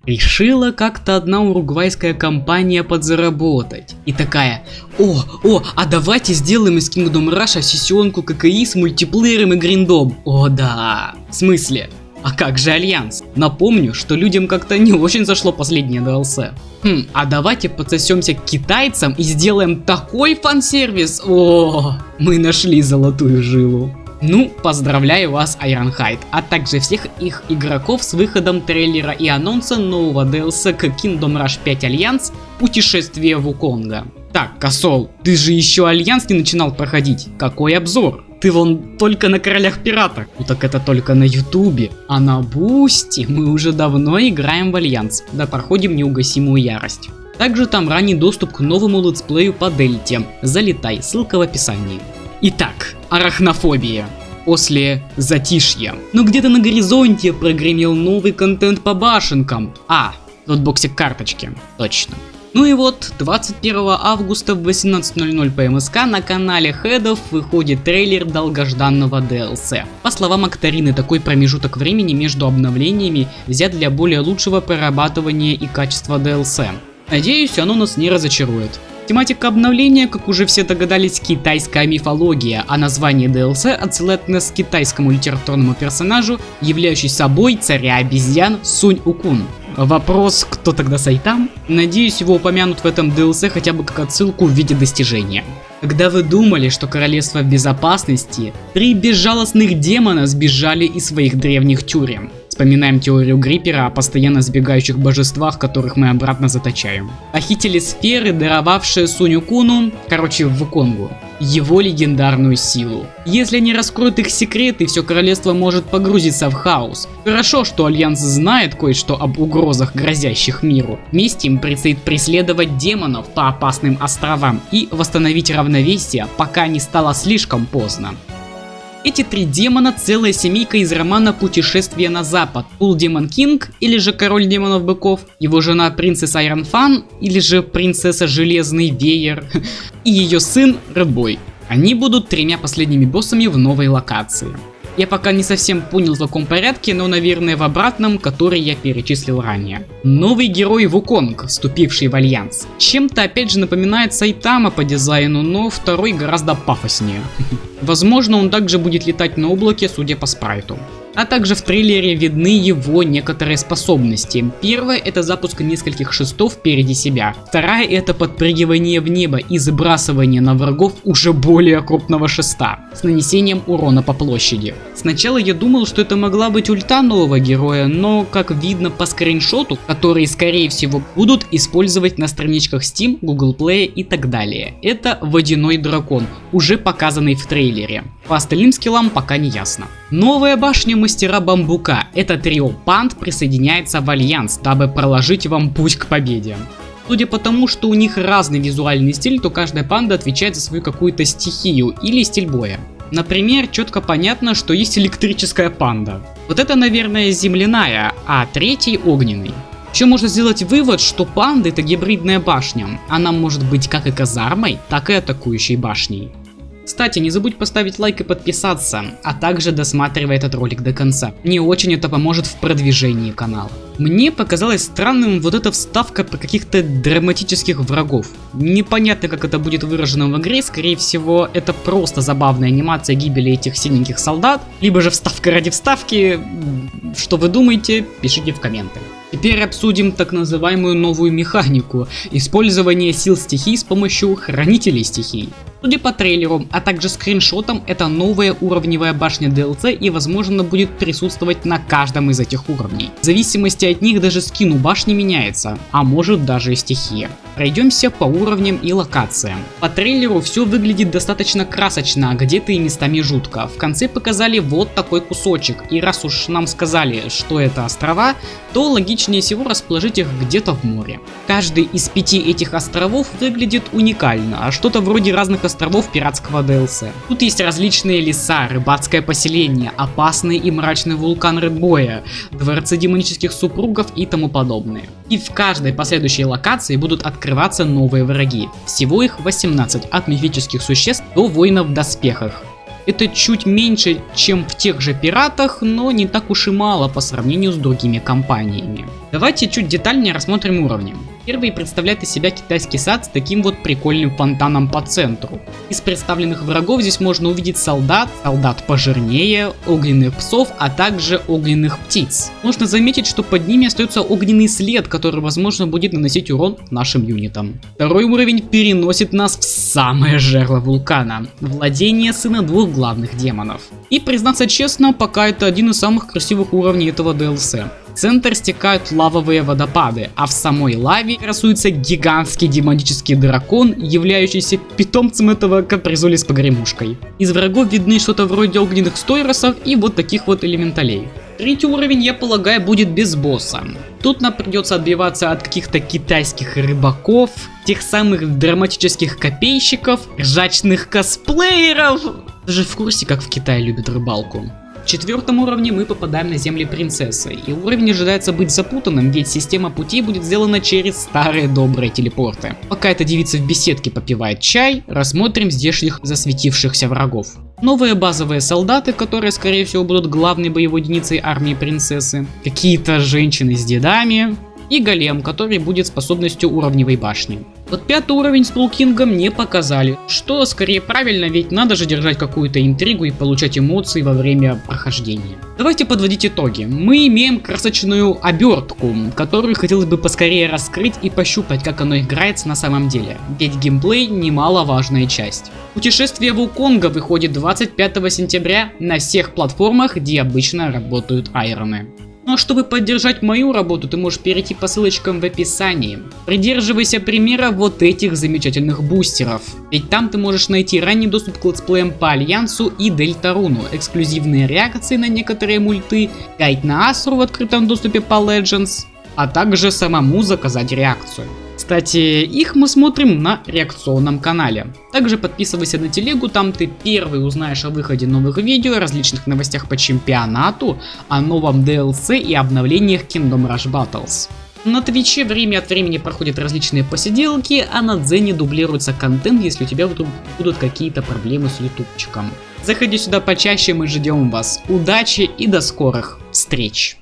Решила как-то одна уругвайская компания подзаработать. И такая: а давайте сделаем из Kingdom Rush сессионку ККИ с мультиплеером и гриндом. О да. В смысле? А как же Альянс? Напомню, что людям как-то не очень зашло последнее DLC. А давайте подсосемся к китайцам и сделаем такой фан-сервис. Мы нашли золотую жилу. Ну, поздравляю вас, Ironhide, а также всех их игроков с выходом трейлера и анонса нового DLC к Kingdom Rush 5 Альянс «Путешествие Вуконга». Так, Косол, ты же еще Альянс не начинал проходить. Какой обзор? Ты вон только на Королях Пиратах. Ну так это только на Ютубе. А на Бусти мы уже давно играем в Альянс. Да проходим неугасимую ярость. Также там ранний доступ к новому летсплею по Дельте. Залетай, ссылка в описании. Итак, арахнофобия. После затишья. Но где-то на горизонте прогремел новый контент по башенкам. Лотбоксик карточки. Точно. Ну и вот, 21 августа в 18:00 по МСК на канале Хедов выходит трейлер долгожданного DLC. По словам Акторины, такой промежуток времени между обновлениями взят для более лучшего прорабатывания и качества DLC. Надеюсь, оно нас не разочарует. Тематика обновления, как уже все догадались, китайская мифология, а название DLC отсылает нас к китайскому литературному персонажу, являющий собой царя обезьян Сунь-Укун. Вопрос, кто тогда Сайтам? Надеюсь, его упомянут в этом DLC хотя бы как отсылку в виде достижения. Когда вы думали, что королевство в безопасности, 3 безжалостных демона сбежали из своих древних тюрем. Вспоминаем теорию Гриппера о постоянно сбегающих божествах, которых мы обратно заточаем. Похитили сферы, даровавшие Сунь-Укуну, Вуконгу, его легендарную силу. Если они раскроют их секреты, все королевство может погрузиться в хаос. Хорошо, что Альянс знает кое-что об угрозах, грозящих миру. Вместе им предстоит преследовать демонов по опасным островам и восстановить равновесие, пока не стало слишком поздно. Эти 3 демона — целая семейка из романа «Путешествие на запад». Пул Демон Кинг, или же Король Демонов Быков, его жена Принцесса Айронфан, или же Принцесса Железный Веер, и ее сын Редбой. Они будут 3 последними боссами в новой локации. Я пока не совсем понял в каком порядке, но наверное в обратном, который я перечислил ранее. Новый герой Вуконг, вступивший в Альянс. Чем-то опять же напоминает Сайтама по дизайну, но второй гораздо пафоснее. Возможно, он также будет летать на облаке, судя по спрайту. А также в трейлере видны его некоторые способности. Первая — это запуск нескольких шестов впереди себя. Вторая — это подпрыгивание в небо и забрасывание на врагов уже более крупного шеста с нанесением урона по площади. Сначала я думал, что это могла быть ульта нового героя, но как видно по скриншоту, которые скорее всего будут использовать на страничках Steam, Google Play и так далее. Это водяной дракон, уже показанный в трейлере. По остальным скиллам пока не ясно. Новая башня Мастера Бамбука. Это трио панд присоединяется в Альянс, дабы проложить вам путь к победе. Судя по тому, что у них разный визуальный стиль, то каждая панда отвечает за свою какую-то стихию или стиль боя. Например, четко понятно, что есть электрическая панда. Вот это, наверное, земляная, а третий огненный. Еще можно сделать вывод, что панда — это гибридная башня. Она может быть как и казармой, так и атакующей башней. Кстати, не забудь поставить лайк и подписаться, а также досматривай этот ролик до конца. Мне очень это поможет в продвижении канала. Мне показалось странным вот эта вставка про каких-то драматических врагов. Непонятно, как это будет выражено в игре, скорее всего это просто забавная анимация гибели этих синеньких солдат, либо же вставка ради вставки. Что вы думаете, пишите в комменты. Теперь обсудим так называемую новую механику – использование сил стихий с помощью хранителей стихий. Судя по трейлеру, а также скриншотам, это новая уровневая башня DLC и возможно будет присутствовать на каждом из этих уровней. В зависимости от них даже скин у башни меняется, а может даже и стихия. Пройдемся по уровням и локациям. По трейлеру все выглядит достаточно красочно, а где-то и местами жутко. В конце показали вот такой кусочек, и раз уж нам сказали, что это острова, то логичнее всего расположить их где-то в море. Каждый из 5 этих островов выглядит уникально, а что-то вроде разных островов пиратского DLC. Тут есть различные леса, рыбацкое поселение, опасный и мрачный вулкан Редбоя, дворцы демонических супругов и тому подобное. И в каждой последующей локации будут открываться новые враги. Всего их 18, от мифических существ до воинов в доспехах. Это чуть меньше, чем в тех же пиратах, но не так уж и мало по сравнению с другими компаниями. Давайте чуть детальнее рассмотрим уровни. Первый представляет из себя китайский сад с таким вот прикольным фонтаном по центру. Из представленных врагов здесь можно увидеть солдат пожирнее, огненных псов, а также огненных птиц. Можно заметить, что под ними остается огненный след, который, возможно, будет наносить урон нашим юнитам. Второй уровень переносит нас в самое жерло вулкана. Владение сына двух главных демонов. И, признаться честно, пока это один из самых красивых уровней этого DLC. В центр стекают лавовые водопады, а в самой лаве красуется гигантский демонический дракон, являющийся питомцем этого капризули с погремушкой. Из врагов видны что-то вроде огненных стойросов и вот таких вот элементалей. Третий уровень, я полагаю, будет без босса. Тут нам придется отбиваться от каких-то китайских рыбаков, тех самых драматических копейщиков, ржачных косплееров. Даже в курсе, как в Китае любят рыбалку. В четвертом уровне мы попадаем на земли принцессы, и уровень ожидается быть запутанным, ведь система путей будет сделана через старые добрые телепорты. Пока эта девица в беседке попивает чай, рассмотрим здешних засветившихся врагов. Новые базовые солдаты, которые скорее всего будут главной боевой единицей армии принцессы, какие-то женщины с дедами и голем, который будет способностью уровневой башни. Вот пятый уровень с Толкингом не показали, что скорее правильно, ведь надо же держать какую-то интригу и получать эмоции во время прохождения. Давайте подводить итоги. Мы имеем красочную обертку, которую хотелось бы поскорее раскрыть и пощупать, как оно играется на самом деле, ведь геймплей немаловажная часть. Путешествие Вулконга выходит 25 сентября на всех платформах, где обычно работают айроны. Ну а чтобы поддержать мою работу, ты можешь перейти по ссылочкам в описании. Придерживайся примера вот этих замечательных бустеров. Ведь там ты можешь найти ранний доступ к летсплеям по Альянсу и Дельтаруну, эксклюзивные реакции на некоторые мульты, гайд на Асру в открытом доступе по Legends, а также самому заказать реакцию. Кстати, их мы смотрим на реакционном канале. Также подписывайся на телегу, там ты первый узнаешь о выходе новых видео, различных новостях по чемпионату, о новом DLC и обновлениях Kingdom Rush Battles. На Твиче время от времени проходят различные посиделки, а на Дзене дублируется контент, если у тебя вдруг будут какие-то проблемы с ютубчиком. Заходи сюда почаще, мы ждем вас. Удачи и до скорых встреч!